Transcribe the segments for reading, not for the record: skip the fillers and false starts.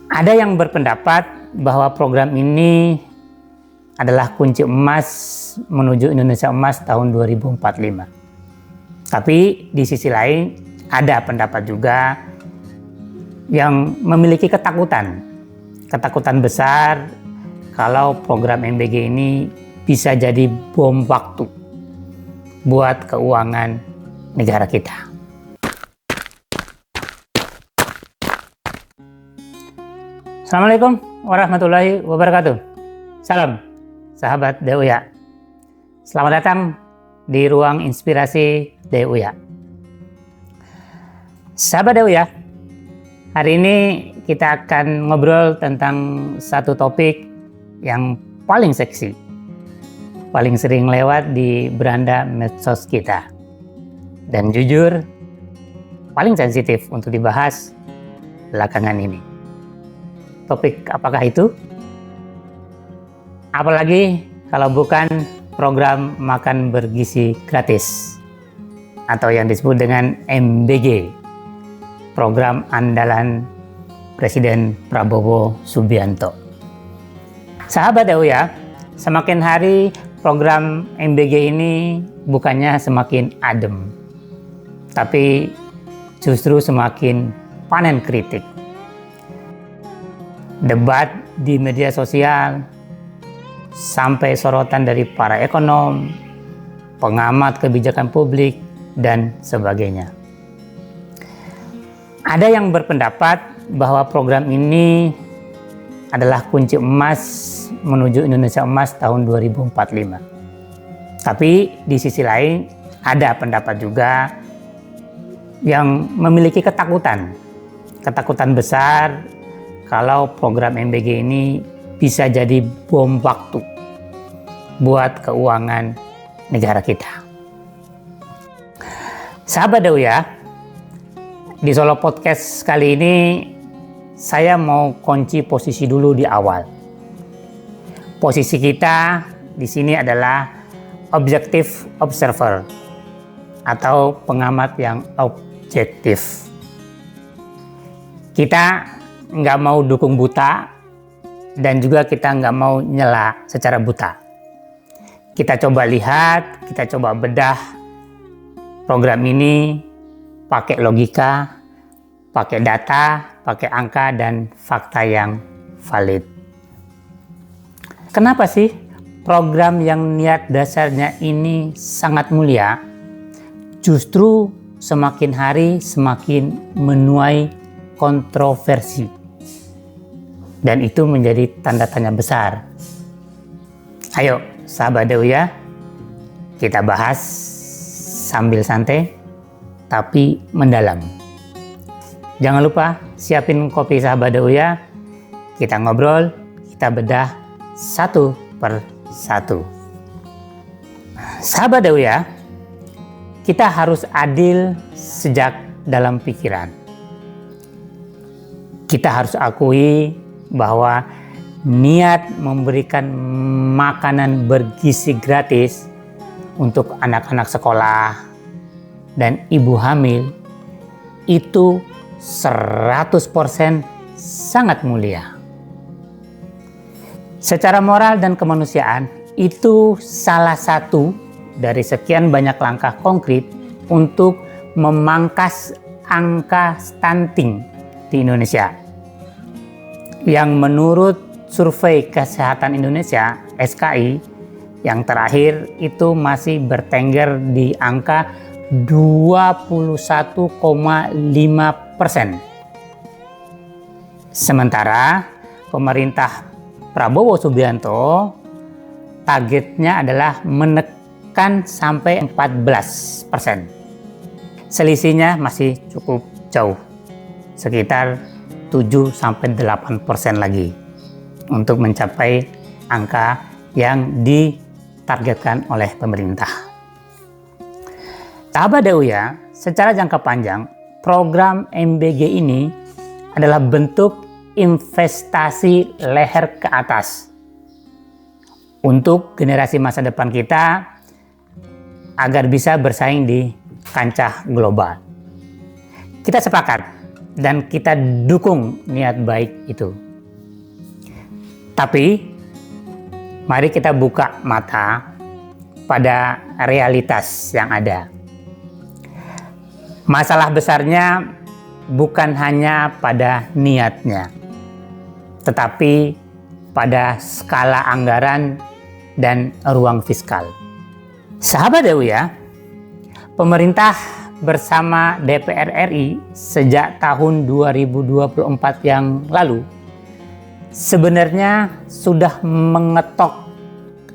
Ada yang berpendapat bahwa program ini adalah kunci emas menuju Indonesia Emas tahun 2045. Tapi di sisi lain ada pendapat juga yang memiliki ketakutan besar kalau program MBG ini bisa jadi bom waktu buat keuangan negara kita. Assalamualaikum warahmatullahi wabarakatuh. Salam sahabat DUYA. Selamat datang di ruang inspirasi DUYA. Sahabat DUYA, hari ini kita akan ngobrol tentang satu topik yang paling seksi, paling sering lewat di beranda medsos kita, dan jujur paling sensitif untuk dibahas belakangan ini. Topik apakah itu? Apalagi kalau bukan program makan bergizi gratis atau yang disebut dengan MBG, program andalan Presiden Prabowo Subianto. Sahabat DUYA, semakin hari program MBG ini bukannya semakin adem, tapi justru semakin panen kritik. Debat di media sosial, sampai sorotan dari para ekonom, pengamat kebijakan publik, dan sebagainya. Ada yang berpendapat bahwa program ini adalah kunci emas menuju Indonesia Emas tahun 2045. Tapi di sisi lain ada pendapat juga yang memiliki ketakutan besar kalau program MBG ini bisa jadi bom waktu buat keuangan negara kita. Sahabat DUYA, di Solo Podcast kali ini saya mau kunci posisi dulu di awal. Posisi kita di sini adalah objective observer atau pengamat yang objektif. Kita nggak mau dukung buta, dan juga kita nggak mau nyela secara buta. Kita coba lihat, kita coba bedah program ini pakai logika, pakai data, pakai angka dan fakta yang valid. Kenapa sih program yang niat dasarnya ini sangat mulia justru semakin hari semakin menuai kontroversi? Dan itu menjadi tanda tanya besar. Ayo sahabat DUYA, kita bahas sambil santai tapi mendalam. Jangan lupa siapin kopi sahabat DUYA. Kita ngobrol, kita bedah satu per satu. Sahabat DUYA, kita harus adil sejak dalam pikiran. Kita harus akui bahwa niat memberikan makanan bergizi gratis untuk anak-anak sekolah dan ibu hamil itu 100% sangat mulia. Secara moral dan kemanusiaan itu salah satu dari sekian banyak langkah konkret untuk memangkas angka stunting di Indonesia, yang menurut Survei Kesehatan Indonesia (SKI) yang terakhir itu masih bertengger di angka 21,5%. Sementara pemerintah Prabowo Subianto targetnya adalah menekan sampai 14%. Selisihnya masih cukup jauh, sekitar 7-8% lagi untuk mencapai angka yang ditargetkan oleh pemerintah. Sahabat DUYA, secara jangka panjang, program MBG ini adalah bentuk investasi leher ke atas untuk generasi masa depan kita agar bisa bersaing di kancah global. Kita sepakat dan kita dukung niat baik itu. Tapi mari kita buka mata pada realitas yang ada. Masalah besarnya bukan hanya pada niatnya, tetapi pada skala anggaran dan ruang fiskal. Sahabat DUIA, pemerintah bersama DPR RI sejak tahun 2024 yang lalu sebenarnya sudah mengetok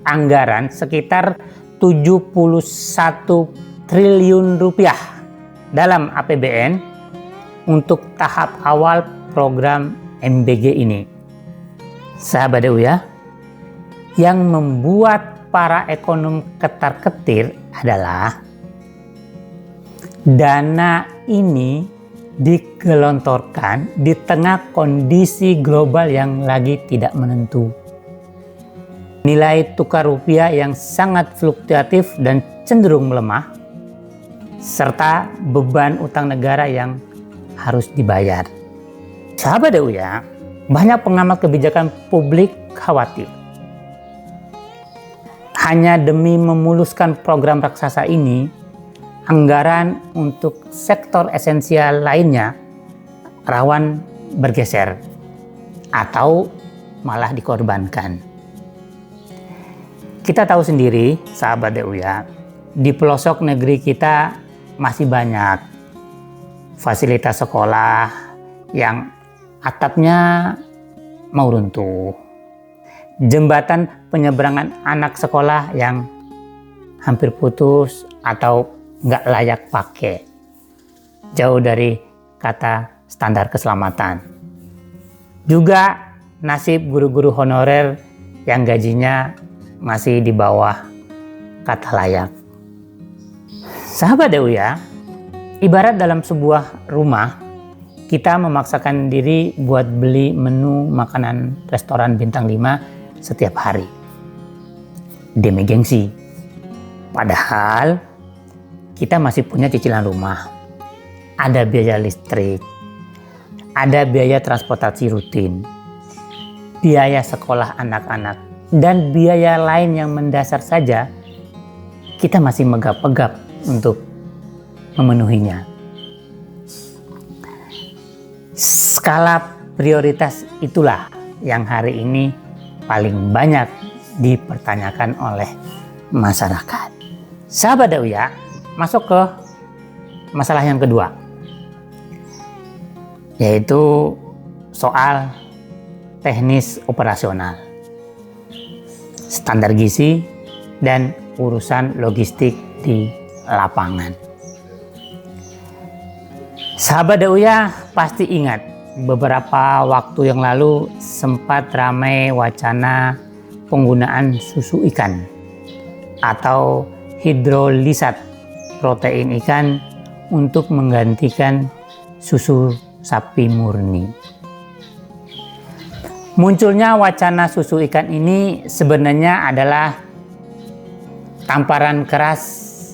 anggaran sekitar 71 triliun rupiah dalam APBN untuk tahap awal program MBG ini. Sahabat DUIA, yang membuat para ekonom ketar-ketir adalah dana ini digelontorkan di tengah kondisi global yang lagi tidak menentu. Nilai tukar rupiah yang sangat fluktuatif dan cenderung melemah, serta beban utang negara yang harus dibayar. Sahabat DUIA, banyak pengamat kebijakan publik khawatir hanya demi memuluskan program raksasa ini, anggaran untuk sektor esensial lainnya rawan bergeser atau malah dikorbankan. Kita tahu sendiri, sahabat DUIA, di pelosok negeri kita masih banyak fasilitas sekolah yang atapnya mau runtuh, jembatan penyeberangan anak sekolah yang hampir putus atau nggak layak pakai, jauh dari kata standar keselamatan. Juga nasib guru-guru honorer yang gajinya masih di bawah kata layak. Sahabat DUIA, ibarat dalam sebuah rumah, kita memaksakan diri buat beli menu makanan restoran bintang 5 setiap hari demi gengsi. Padahal kita masih punya cicilan rumah, ada biaya listrik, ada biaya transportasi rutin, biaya sekolah anak-anak, dan biaya lain yang mendasar saja kita masih megap-megap untuk memenuhinya. Skala prioritas itulah yang hari ini paling banyak dipertanyakan oleh masyarakat. Sahabat DUIA, masuk ke masalah yang kedua, yaitu soal teknis operasional, standar gizi, dan urusan logistik di lapangan. Sahabat DUIA pasti ingat beberapa waktu yang lalu sempat ramai wacana penggunaan susu ikan atau hidrolisat protein ikan untuk menggantikan susu sapi murni. Munculnya wacana susu ikan ini sebenarnya adalah tamparan keras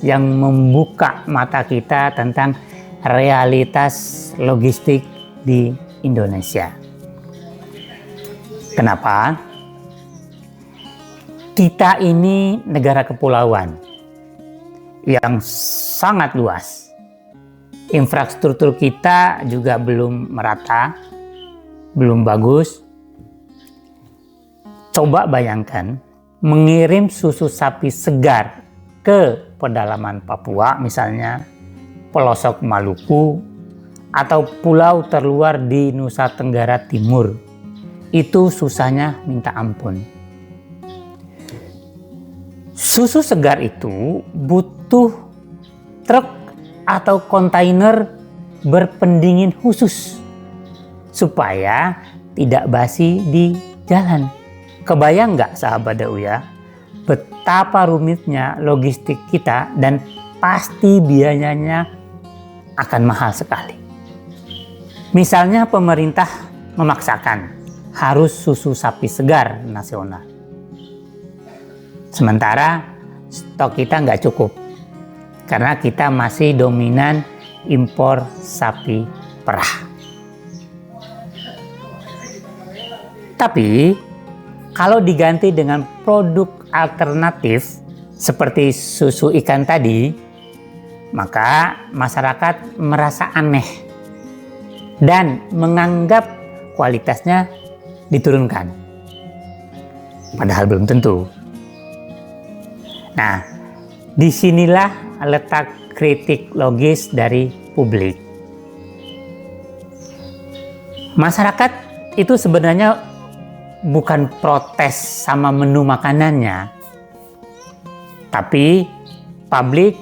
yang membuka mata kita tentang realitas logistik di Indonesia. Kenapa? Kita ini negara kepulauan yang sangat luas. Infrastruktur kita juga belum merata, belum bagus. Coba bayangkan mengirim susu sapi segar ke pedalaman Papua misalnya, pelosok Maluku, atau pulau terluar di Nusa Tenggara Timur. Itu susahnya minta ampun. Susu segar itu butuh truk atau kontainer berpendingin khusus supaya tidak basi di jalan. Kebayang nggak sahabat DUIA betapa rumitnya logistik kita, dan pasti biayanya akan mahal sekali. Misalnya pemerintah memaksakan harus susu sapi segar nasional, sementara stok kita nggak cukup karena kita masih dominan impor sapi perah. Tapi kalau diganti dengan produk alternatif seperti susu ikan tadi, maka masyarakat merasa aneh dan menganggap kualitasnya diturunkan. Padahal belum tentu. Nah, disinilah letak kritik logis dari publik. Masyarakat itu sebenarnya bukan protes sama menu makanannya, tapi publik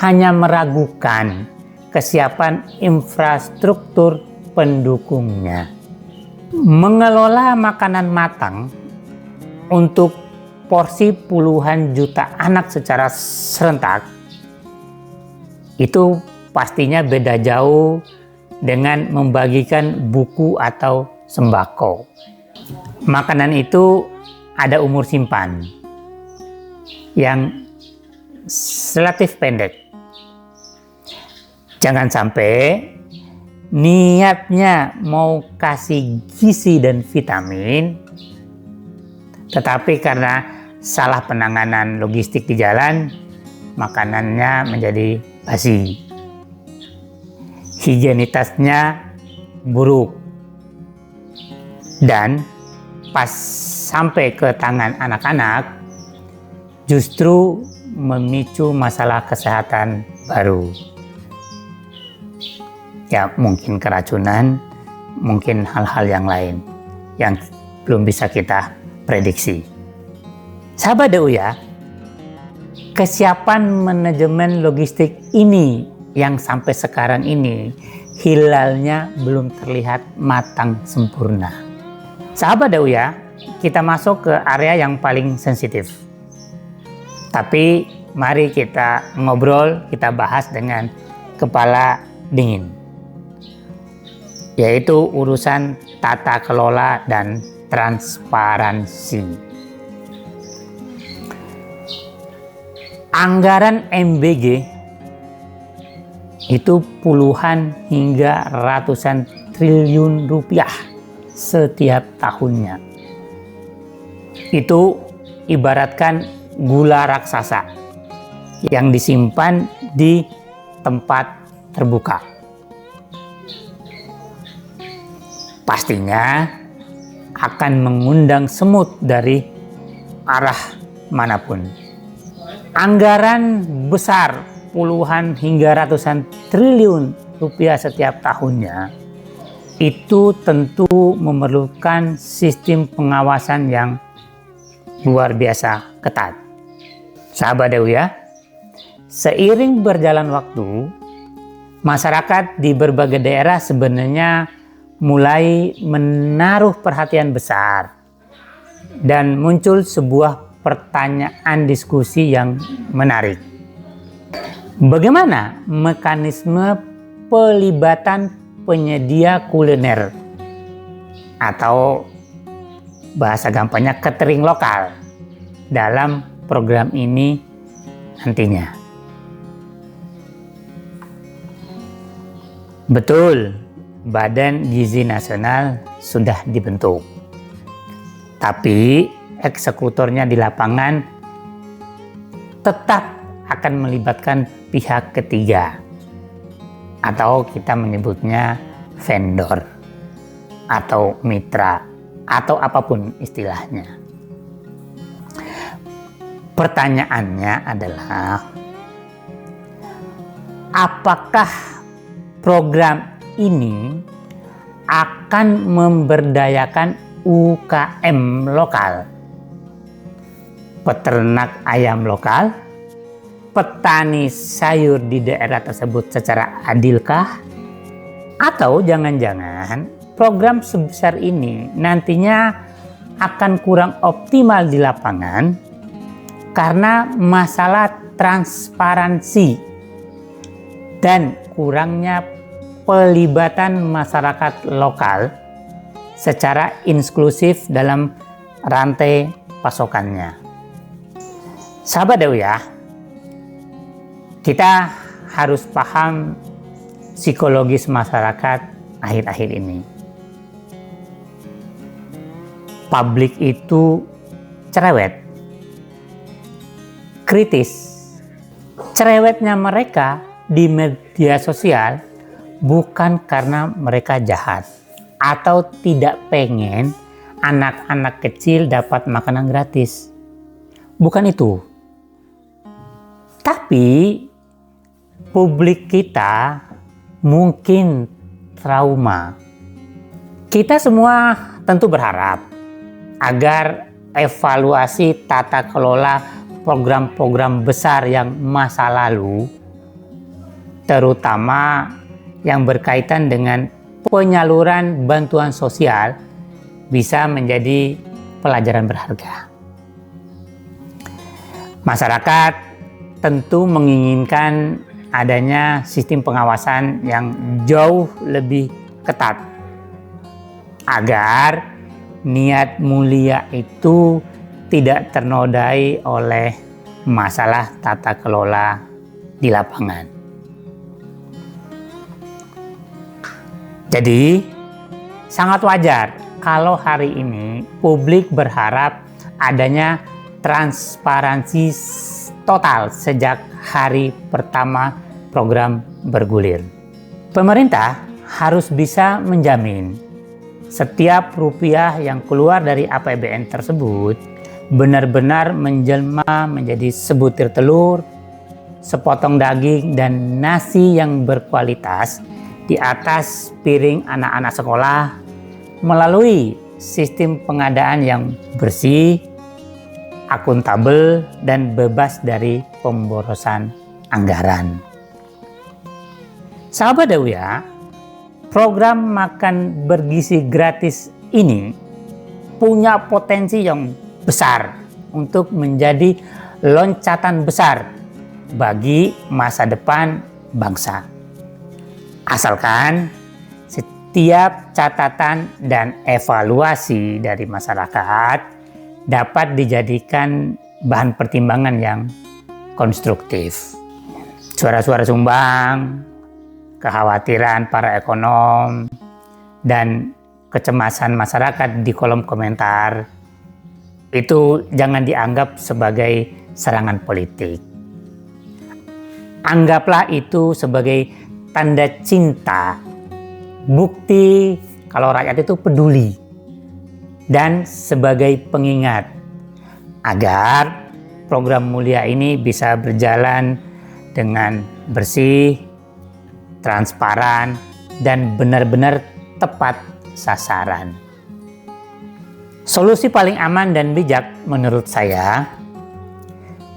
hanya meragukan kesiapan infrastruktur pendukungnya. Mengelola makanan matang untuk porsi puluhan juta anak secara serentak itu pastinya beda jauh dengan membagikan buku atau sembako. Makanan itu ada umur simpan yang relatif pendek. Jangan sampai niatnya mau kasih gizi dan vitamin, tetapi karena salah penanganan logistik di jalan, makanannya menjadi basi. Higienitasnya buruk. Dan pas sampai ke tangan anak-anak, justru memicu masalah kesehatan baru. Ya, mungkin keracunan, mungkin hal-hal yang lain yang belum bisa kita prediksi. Sahabat DUYA, kesiapan manajemen logistik ini yang sampai sekarang ini hilalnya belum terlihat matang sempurna. Sahabat DUYA, kita masuk ke area yang paling sensitif. Tapi mari kita ngobrol, kita bahas dengan kepala dingin, yaitu urusan tata kelola dan transparansi. Anggaran MBG itu puluhan hingga ratusan triliun rupiah setiap tahunnya. Itu ibaratkan gula raksasa yang disimpan di tempat terbuka. Pastinya akan mengundang semut dari arah manapun. Anggaran besar puluhan hingga ratusan triliun rupiah setiap tahunnya itu tentu memerlukan sistem pengawasan yang luar biasa ketat. Sahabat DUYA, seiring berjalan waktu, masyarakat di berbagai daerah sebenarnya mulai menaruh perhatian besar dan muncul sebuah pertanyaan diskusi yang menarik. Bagaimana mekanisme pelibatan penyedia kuliner atau bahasa gampangnya catering lokal dalam program ini nantinya? Betul, Badan Gizi Nasional sudah dibentuk, tapi eksekutornya di lapangan tetap akan melibatkan pihak ketiga, atau kita menyebutnya vendor atau mitra atau apapun istilahnya. Pertanyaannya adalah, apakah program ini akan memberdayakan UKM lokal, peternak ayam lokal, petani sayur di daerah tersebut secara adilkah? Atau jangan-jangan program sebesar ini nantinya akan kurang optimal di lapangan karena masalah transparansi dan kurangnya pelibatan masyarakat lokal secara inklusif dalam rantai pasokannya. Sahabat DUYA, kita harus paham psikologis masyarakat akhir-akhir ini. publik itu cerewet, kritis. Cerewetnya mereka di media sosial bukan karena mereka jahat atau tidak pengen anak-anak kecil dapat makanan gratis. Bukan itu. Tapi publik kita mungkin trauma. Kita semua tentu berharap agar evaluasi tata kelola program-program besar yang masa lalu, terutama yang berkaitan dengan penyaluran bantuan sosial, bisa menjadi pelajaran berharga. Masyarakat tentu menginginkan adanya sistem pengawasan yang jauh lebih ketat agar niat mulia itu tidak ternodai oleh masalah tata kelola di lapangan. Jadi sangat wajar kalau hari ini publik berharap adanya transparansi total sejak hari pertama program bergulir. Pemerintah harus bisa menjamin setiap rupiah yang keluar dari APBN tersebut benar-benar menjelma menjadi sebutir telur, sepotong daging, dan nasi yang berkualitas di atas piring anak-anak sekolah melalui sistem pengadaan yang bersih, akuntabel, dan bebas dari pemborosan anggaran. Sahabat Dawiyah, program makan bergizi gratis ini punya potensi yang besar untuk menjadi loncatan besar bagi masa depan bangsa. Asalkan setiap catatan dan evaluasi dari masyarakat dapat dijadikan bahan pertimbangan yang konstruktif. Suara-suara sumbang, kekhawatiran para ekonom, dan kecemasan masyarakat di kolom komentar itu jangan dianggap sebagai serangan politik. Anggaplah itu sebagai tanda cinta, bukti kalau rakyat itu peduli, dan sebagai pengingat agar program mulia ini bisa berjalan dengan bersih, transparan, dan benar-benar tepat sasaran. Solusi paling aman dan bijak menurut saya,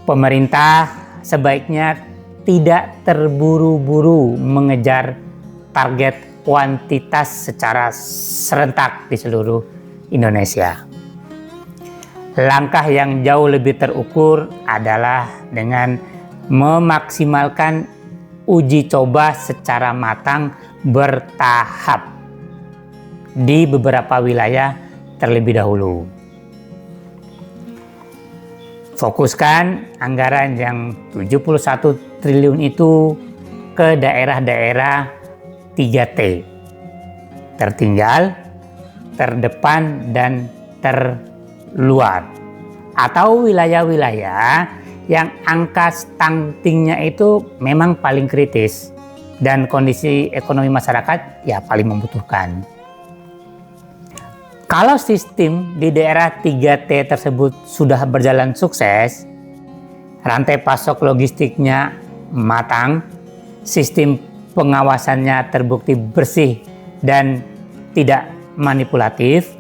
pemerintah sebaiknya tidak terburu-buru mengejar target kuantitas secara serentak di seluruh Indonesia. Langkah yang jauh lebih terukur adalah dengan memaksimalkan uji coba secara matang bertahap di beberapa wilayah terlebih dahulu. Fokuskan anggaran yang 71 triliun itu ke daerah-daerah 3T. Tertinggal, terdepan, dan terluar. Atau wilayah-wilayah yang angka stuntingnya itu memang paling kritis dan kondisi ekonomi masyarakat ya paling membutuhkan. Kalau sistem di daerah 3T tersebut sudah berjalan sukses, rantai pasok logistiknya matang, sistem pengawasannya terbukti bersih dan tidak manipulatif,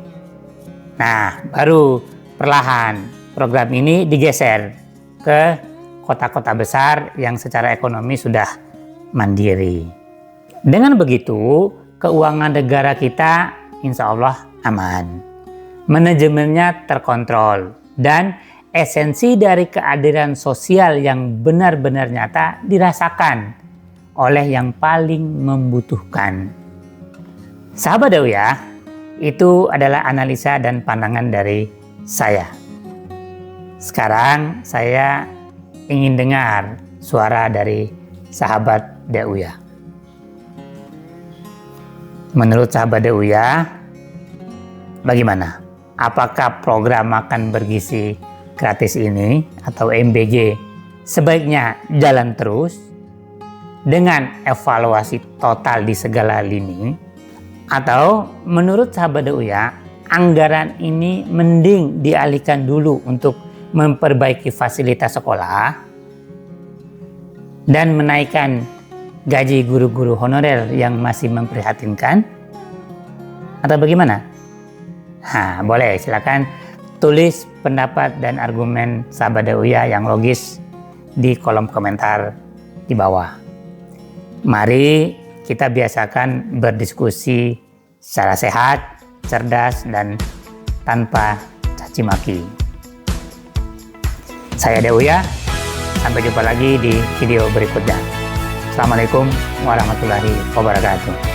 nah baru perlahan program ini digeser ke kota-kota besar yang secara ekonomi sudah mandiri. Dengan begitu, keuangan negara kita insya Allah aman, manajemennya terkontrol, dan esensi dari keadilan sosial yang benar-benar nyata dirasakan oleh yang paling membutuhkan. Sahabat Dawiyah, itu adalah analisa dan pandangan dari saya. Sekarang saya ingin dengar suara dari sahabat Dawiyah. Menurut sahabat Dawiyah, bagaimana? apakah program makan bergizi gratis ini atau MBG sebaiknya jalan terus dengan evaluasi total di segala lini, atau menurut sahabat Uya, anggaran ini mending dialihkan dulu untuk memperbaiki fasilitas sekolah dan menaikkan gaji guru-guru honorer yang masih memprihatinkan, atau bagaimana? Nah, boleh silakan tulis pendapat dan argumen sahabat Uya yang logis di kolom komentar di bawah. Mari kita biasakan berdiskusi secara sehat, cerdas, dan tanpa caci maki. Saya Uya, sampai jumpa lagi di video berikutnya. Assalamualaikum warahmatullahi wabarakatuh.